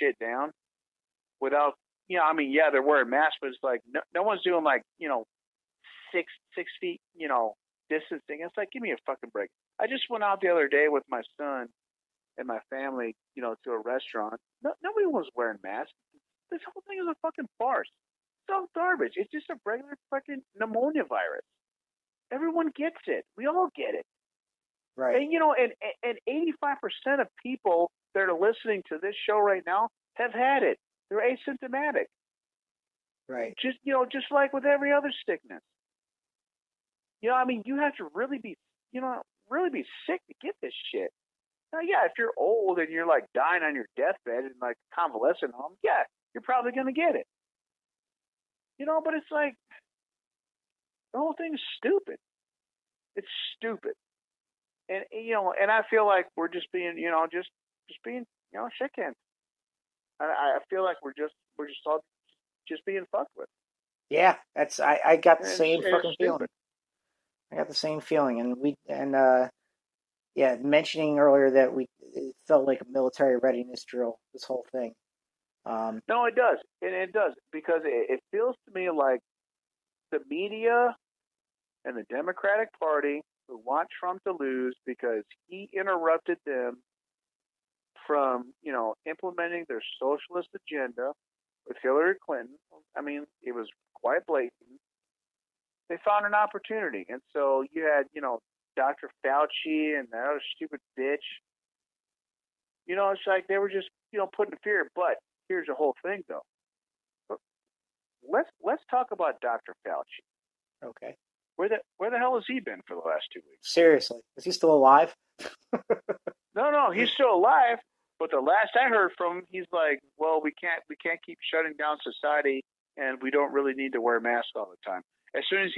shit down without, I mean, yeah, they're wearing masks, but it's like no one's doing like, 6 feet, distancing. It's like, give me a fucking break. I just went out the other day with my son and my family, to a restaurant. Nobody was wearing masks. This whole thing is a fucking farce. It's all garbage. It's just a regular fucking pneumonia virus. Everyone gets it. We all get it. Right. And 85% of people that are listening to this show right now have had it. They're asymptomatic. Right. Just like with every other sickness. I mean, you have to really be sick to get this shit. Now, yeah, if you're old and you're like dying on your deathbed in like convalescent home, yeah, you're probably going to get it. But it's like, the whole thing is stupid. It's stupid. And, and I feel like we're just being, just being, shitcans. I feel like we're just all just being fucked with. Yeah, I got the same fucking feeling. I got the same feeling, mentioning earlier that it felt like a military readiness drill, this whole thing. No, it does. It does, because it feels to me like the media and the Democratic Party who want Trump to lose because he interrupted them from, implementing their socialist agenda with Hillary Clinton. I mean, it was quite blatant. They found an opportunity. And so you had, Dr. Fauci and that other stupid bitch. It's like they were just, putting fear. But here's the whole thing, though. Let's talk about Dr. Fauci. Okay. Where the hell has he been for the last 2 weeks? Seriously, is he still alive? No, he's still alive. But the last I heard from him, he's like, well, we can't keep shutting down society, and we don't really need to wear masks all the time. As soon as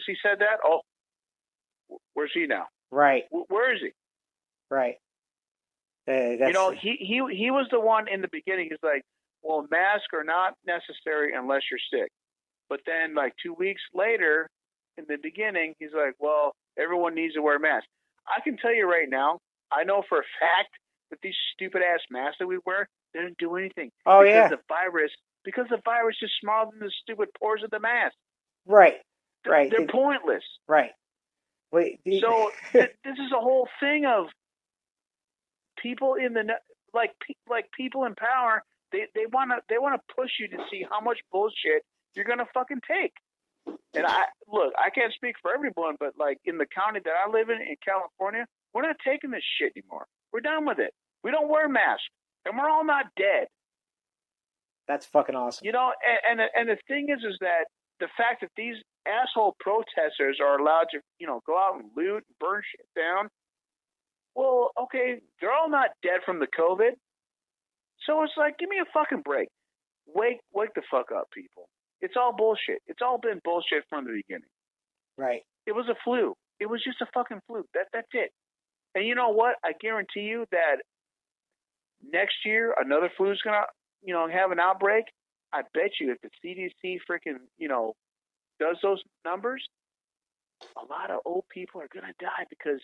he said that, oh, where's he now? Right. Where is he? Right. He was the one in the beginning. He's like, well, masks are not necessary unless you're sick. But then, like 2 weeks later, in the beginning, he's like, well, everyone needs to wear masks. I can tell you right now, I know for a fact that these stupid ass masks that we wear, they don't do anything. Oh, because yeah. Because the virus is smaller than the stupid pores of the mask. Right. They're pointless. Right. Wait. So this is a whole thing of people in the like people in power. They want to push you to see how much bullshit you're gonna fucking take. And I can't speak for everyone, but like in the county that I live in California, we're not taking this shit anymore. We're done with it. We don't wear masks, and we're all not dead. That's fucking awesome. And the thing is that the fact that these asshole protesters are allowed to, go out and loot and burn shit down. Well, okay, they're all not dead from the COVID. So it's like, give me a fucking break. Wake the fuck up, people. It's all bullshit. It's all been bullshit from the beginning. Right. It was a flu. It was just a fucking flu. That's it. And you know what? I guarantee you that next year another flu's gonna, have an outbreak. I bet you if the CDC freaking, does those numbers, a lot of old people are gonna die because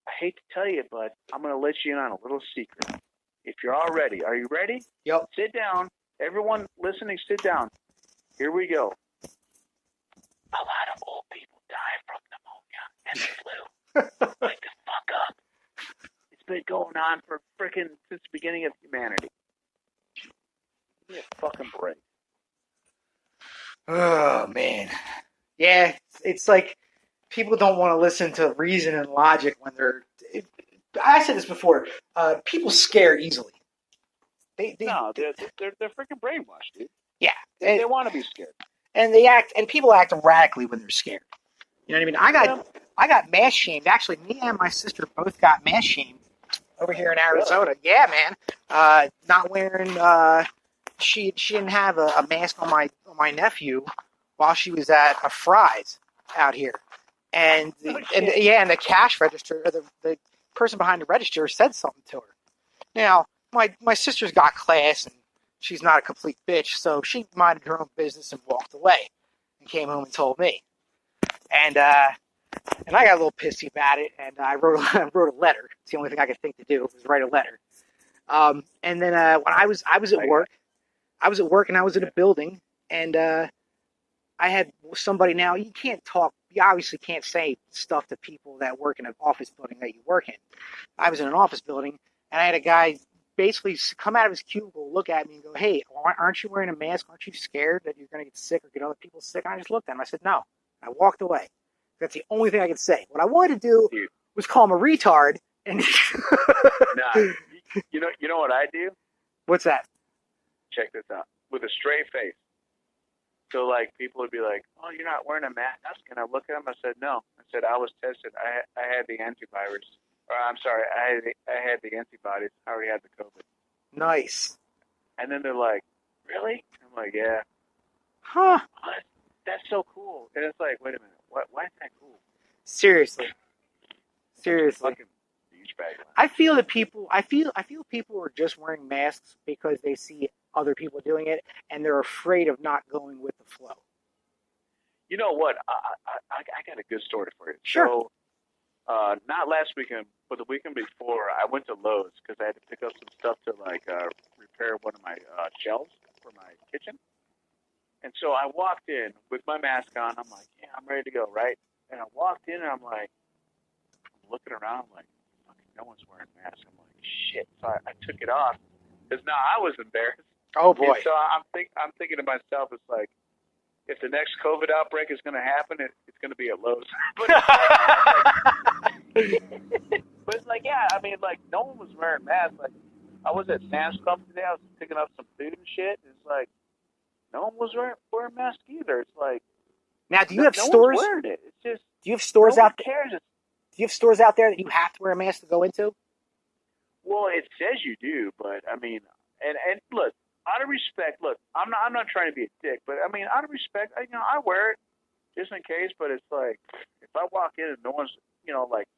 I hate to tell you, but I'm gonna let you in on a little secret. If you're all ready, are you ready? Yep. Sit down. Everyone listening, sit down. Here we go. A lot of old people die from pneumonia and the flu. Wake the fuck up. It's been going on for since the beginning of humanity. Give me a fucking break. Oh, man. Yeah, it's like people don't want to listen to reason and logic when they're... I said this before. People scare easily. They're freaking brainwashed, dude. Yeah. They want to be scared. And people act erratically when they're scared. You know what I mean? I got mass shamed. Actually, me and my sister both got mass shamed over here in Arizona. Really? Yeah, man. Not wearing. She didn't have a mask on my nephew while she was at a Fry's out here, and the cash register, or the person behind the register said something to her. Now, my sister's got class and she's not a complete bitch, so she minded her own business and walked away and came home and told me. And I got a little pissy about it, and I wrote a letter. It's the only thing I could think to do was write a letter. And then when I was at work, and I was in a building, and I had somebody. Now you can't talk. You obviously can't say stuff to people that work in an office building that you work in. I was in an office building, and I had a guy basically come out of his cubicle, look at me, and go, "Hey, aren't you wearing a mask? Aren't you scared that you're going to get sick or get other people sick?" And I just looked at him. I said, "No." I walked away. That's the only thing I could say. What I wanted to do was call him a retard. And nah, you know what I do? What's that? Check this out. With a straight face. So, like, people would be like, "Oh, you're not wearing a mask?" And I look at them. I said, "No." I said, "I was tested. I had the antivirus. Or I'm sorry, I had the antibodies. I already had the COVID." Nice. And then they're like, "Really?" I'm like, "Yeah." Huh? What? That's so cool. And it's like, wait a minute. Why is that cool? Seriously. Fucking douchebag. I feel that people are just wearing masks because they see other people doing it, and they're afraid of not going with the flow. You know what? I got a good story for you. Sure. So, not last weekend, but the weekend before, I went to Lowe's because I had to pick up some stuff to repair one of my shelves for my kitchen. And so I walked in with my mask on. I'm like, "Yeah, I'm ready to go," right? And I walked in, and I'm looking around, I'm like, fucking no one's wearing masks. I'm like, shit. So I took it off because now I was embarrassed. Oh boy. And so I'm thinking to myself, it's like, if the next COVID outbreak is going to happen, it's going to be at Lowe's. But it's like, yeah, I mean, like, no one was wearing masks. Like, I was at Sam's Club today. I was picking up some food and shit. It's like, no one was wearing masks either. It's like, now, do you have stores? No one's wearing it. It's just, do you have stores out there? Cares. Do you have stores out there that you have to wear a mask to go into? Well, it says you do, but I mean, and look, out of respect, look, I'm not trying to be a dick, but I mean, out of respect, I wear it just in case. But it's like, if I walk in and no one's, like,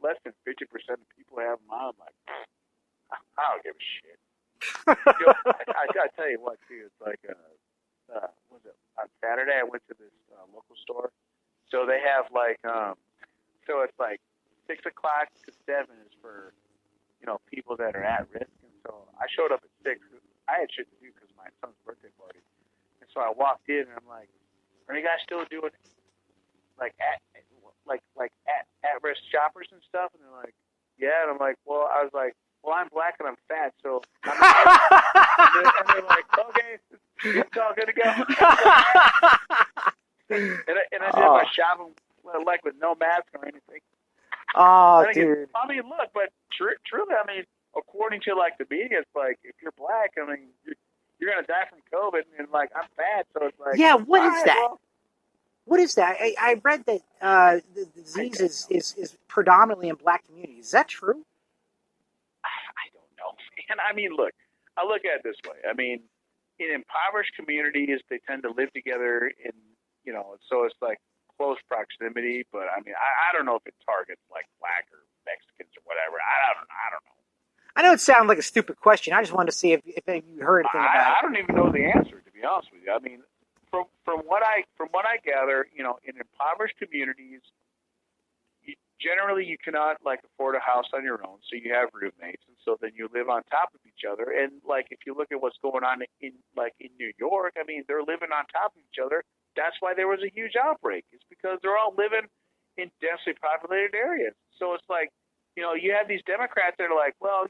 less than 50% of people have them on, I'm like, I don't give a shit. I gotta tell you what, too. It's like, was it on Saturday? I went to this local store, so they have so it's like 6 o'clock to 7 is for people that are at risk, and so I showed up at 6. I had shit to do because my son's birthday party, and so I walked in and I'm like, "Are you guys still doing at risk shoppers and stuff?" And they're like, "Yeah," and I'm like, "Well," I was like, "Well, I'm black and I'm fat, so." I'm and they're like, "Okay, it's all good to go." and I did my shopping with no mask or anything. Oh, dude. I mean, look, but truly, I mean, according to the media, it's like, if you're black, I mean, you're gonna die from COVID, and I'm fat, so it's like, yeah. What is that? Well, what is that? I read that the disease is predominantly in black communities. Is that true? I don't know, man. I mean, look, I look at it this way. I mean, in impoverished communities, they tend to live together in, so it's like close proximity. But I mean, I don't know if it targets like black or Mexicans or whatever. I don't know. I know it sounded like a stupid question. I just wanted to see if you heard anything about it. I don't even know the answer, to be honest with you. I mean, from what I gather, in impoverished communities, generally you cannot afford a house on your own, so you have roommates, and so then you live on top of each other. And if you look at what's going on in New York, I mean, they're living on top of each other. That's why there was a huge outbreak. It's because they're all living in densely populated areas. So it's like, you have these Democrats that are like, well,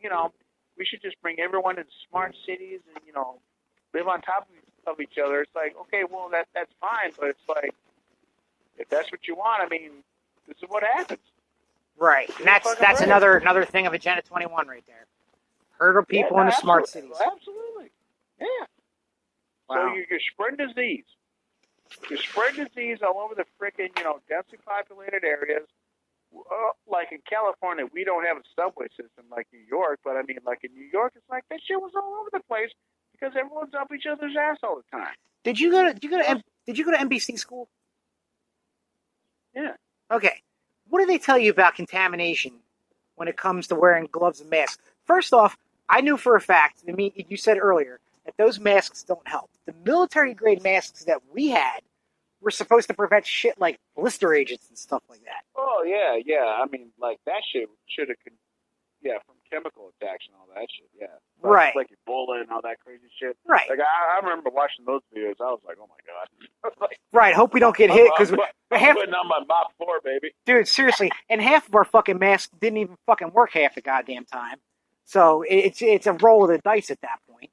we should just bring everyone into smart cities and, live on top of each other. It's like, okay, well, that's fine, but it's like, if that's what you want, I mean, this is what happens. Right. And that's another thing of Agenda 21 right there. Herd people in the smart cities. Absolutely. Yeah. Wow. So you're spreading disease. You're spreading disease all over the frickin', densely populated areas. Like in California, we don't have a subway system like New York, but I mean, in New York, it's like that shit was all over the place because everyone's up each other's ass all the time. Did you go to NBC school? Yeah. Okay. What do they tell you about contamination when it comes to wearing gloves and masks? First off, I knew for a fact, you said earlier, that those masks don't help. The military-grade masks that we had were supposed to prevent shit like blister agents and stuff like that. Oh, yeah. I mean, that shit should have, from chemical attacks and all that shit. Yeah, Right. like Ebola and all that crazy shit. Right. Like I remember watching those videos. I was like, oh my god. Like, right. Hope we don't get hit because I'm putting on my mop floor, baby. Dude, seriously, and half of our fucking masks didn't even fucking work half the goddamn time. So it's a roll of the dice at that point.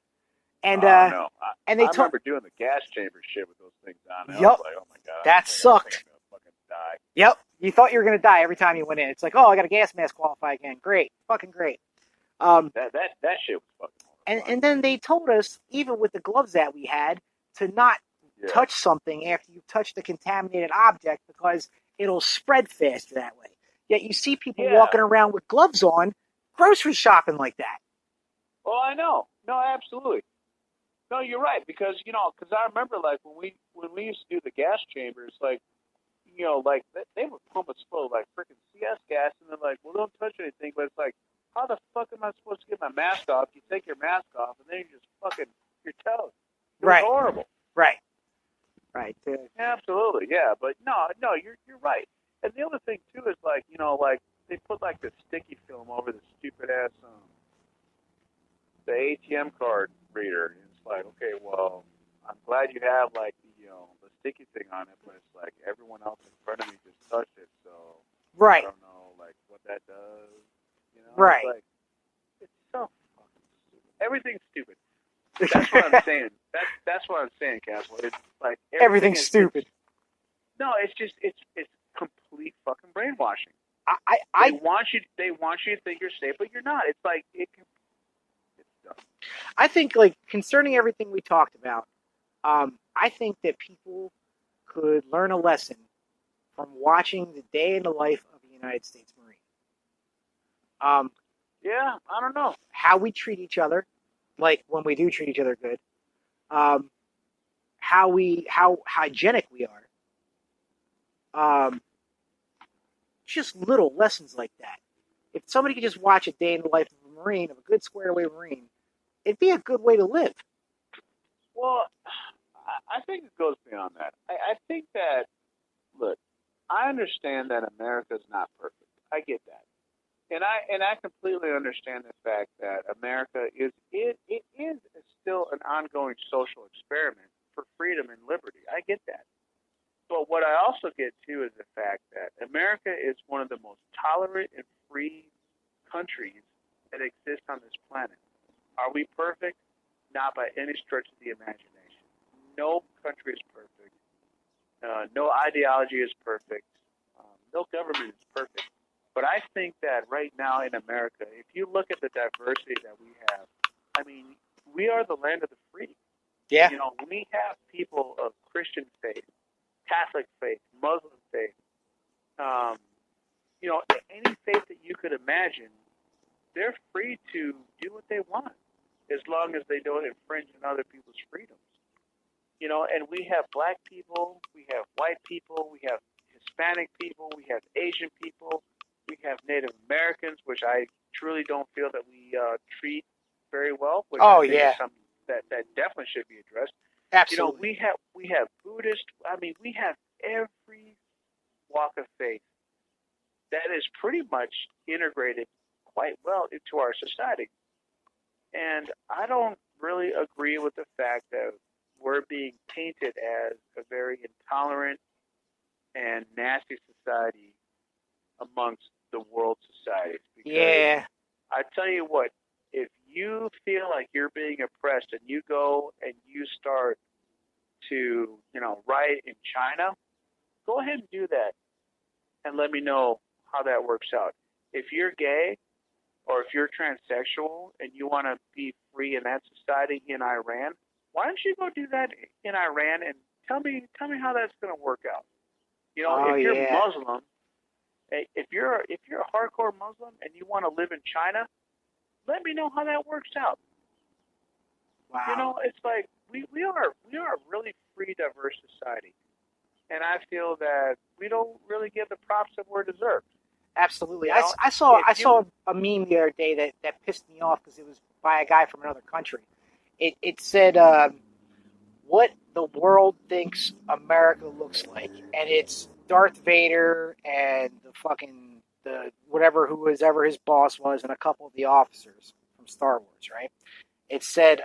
And no, and they I remember doing the gas chamber shit with those things on. Yep. I was like, oh my god, that sucked. I'm gonna fucking die. Yep, you thought you were gonna die every time you went in. It's like, oh, I got a gas mask qualify again. Great, fucking great. That shit was fucking. And then they told us, even with the gloves that we had, to not touch something after you've touched a contaminated object because it'll spread faster that way. Yet you see people walking around with gloves on, grocery shopping like that. Oh, I know. No, absolutely. No, you're right because I remember like when we used to do the gas chambers, like like they would pump us full of like freaking CS gas, and they're like, well, don't touch anything, but it's like, how the fuck am I supposed to get my mask off? You take your mask off, and then you just fucking your toes. It was horrible. Right. Absolutely, yeah. But no, you're right. And the other thing too is like like they put like the sticky film over the stupid ass the ATM card reader. And it's like, okay, well, I'm glad you have like the sticky thing on it, but it's like everyone else in front of me just touched it, so right. I don't know like what that does. Right. It's like, it's so fucking stupid. Everything's stupid. That's what I'm saying. That's what I'm saying, Castle. It's like everything's stupid. No, it's just it's complete fucking brainwashing. They want you to think you're safe, but you're not. It's like it's dumb. I think like concerning everything we talked about, I think that people could learn a lesson from watching the day in the life of a United States Marine. Yeah, I don't know how we treat each other, like when we do treat each other good. How hygienic we are. Just little lessons like that. If somebody could just watch a day in the life of a Marine, of a good squared away Marine, it'd be a good way to live. Well, I think it goes beyond that. I think that, look, I understand that America's not perfect. I get that. And I completely understand the fact that America is still an ongoing social experiment for freedom and liberty. I get that. But what I also get too is the fact that America is one of the most tolerant and free countries that exist on this planet. Are we perfect? Not by any stretch of the imagination. No country is perfect. No ideology is perfect. No government is perfect. But I think that right now in America, if you look at the diversity that we have, I mean, we are the land of the free. Yeah. We have people of Christian faith, Catholic faith, Muslim faith, any faith that you could imagine. They're free to do what they want as long as they don't infringe on other people's freedoms. And we have black people, we have white people, we have Hispanic people, we have Asian people, we have Native Americans, which I truly don't feel that we treat very well. Which I think is something that definitely should be addressed. Absolutely. We have Buddhist. I mean, we have every walk of faith that is pretty much integrated quite well into our society. And I don't really agree with the fact that we're being painted as a very intolerant and nasty society amongst the world societies. Because I tell you what, if you feel like you're being oppressed and you go and you start to, riot in China, go ahead and do that and let me know how that works out. If you're gay or if you're transsexual and you want to be free in that society in Iran, why don't you go do that in Iran and tell me how that's going to work out? If you're Muslim, if you're a hardcore Muslim and you want to live in China, let me know how that works out. Wow. It's like we are a really free, diverse society, and I feel that we don't really give the props that we're deserved. Absolutely. I saw a meme the other day that pissed me off because it was by a guy from another country. It said what the world thinks America looks like, and it's Darth Vader and the fucking whoever his boss was, and a couple of the officers from Star Wars, right? It said